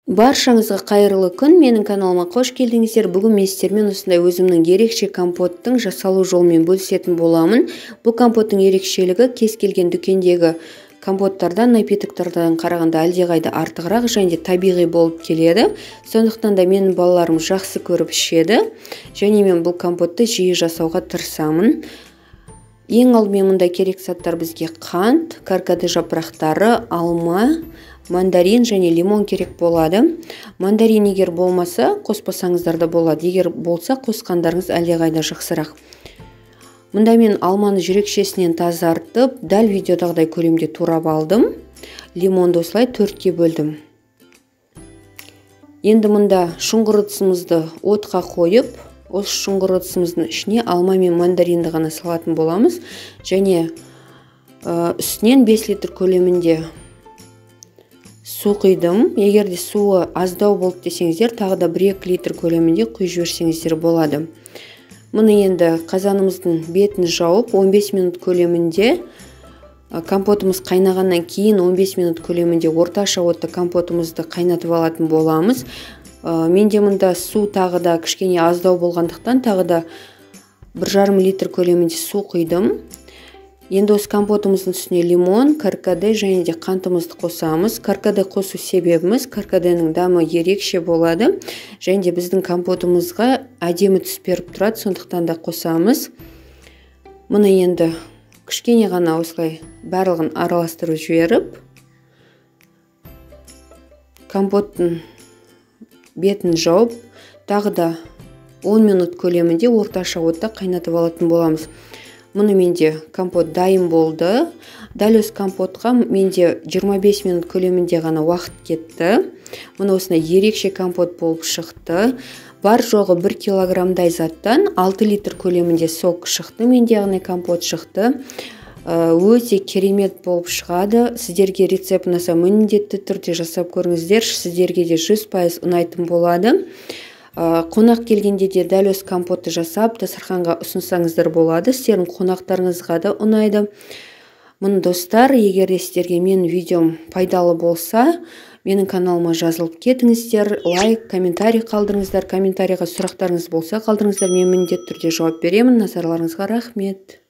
Баршаңызға қайырлы күн, менің каналыма қош келдіңіздер. Бүгін мен сіздермен осындай өзімнің ерекше компоттың жасалу жолымен бөлісетін боламын. Бұл компоттың ерекшелігі кез келген дүкендегі компоттардан, напитоктардан қарағанда әлдеқайда артығырақ және де табиғи болып келеді. Сондықтан да менің балаларым жақсы көріп ішеді. Және мен бұл компотты жиі жасауға тырысамын. Ең алдымен мұнда керек заттар бізге қант, каркаде жапырақтары, алма, мандарин және лимон керек болады. Мандарин егер болмаса, қоспасаңыздар да болады. Егер болса, қосқандарыңыз әлдеқайда жақсырақ. Мұнда мен алманы жүрекшесінен тазартып, дәл видеодағыдай көлемде турап алдым. Лимонды осылай 4-ке бөлдім. Енді мұнда шұңғыр ыдысымызды отқа қойып, осы шұңғыр ыдысымыздың ішіне алма мен мандаринді ғана салатын боламыз. Және үстінен 5 литр көлемінде су құйдым. Егер де суы аздау болды десеңіздер, тағы да 1-2 литр көлемінде құйып жіберсеңіздер болады. Мұны енді қазанымыздың бетін жауып 15 минут көлемінде, компотымыз қайнағаннан кейін 15 минут көлемінде орташа отта компотымызды қайнатып алатын боламыз. Менде мұнда су тағы да кішкене аздау болғандықтан тағы да 1,5 литр көлемінде су құйдым. Енді осы компотымыздың үстіне лимон, каркаде және де қантымызды қосамыз. Каркаде қосу себебіміз каркаденің дәмі ерекше болады. Және де біздің компотымызға әдемі түс беріп тұрады, сондықтан да қосамыз. Мұны енді кішкене ғана осылай барлығын араластырып жіберіп, компоттың бетін жауып, тағы да 10 минут көлемінде орташа отта қайнатып алатын боламыз. Мұны менде компот дайын болды. Дәл осы компотқа менде 25 минут көлемінде ғана уақыт кетті. Мұны осындай ерекше компот болып шықты. Бар жоғы 1 килограммдай заттан 6 литр көлемінде сок шықты. Менде ғана компот шықты. Өте керемет болып шығады. Сіздерге рецепт ұнаса міндетті түрде жасап көріңіздер. Сіздерге де 100% ұнайтын болады. Қонақ келгенде де дәл осы компотты жасап, дастарханға ұсынсаңыздар болады. Сіздердің қонақтарыңызға да ұнайды. Мұны достар, егер сіздерге менің видеом пайдалы болса, менің каналыма жазылып кетіңіздер, лайк, комментарий қалдырыңыздар. Комментарийға сұрақтарыңыз болса қалдырыңыздар, мен міндетті түрде жауап беремін. Назарларыңызға рахмет.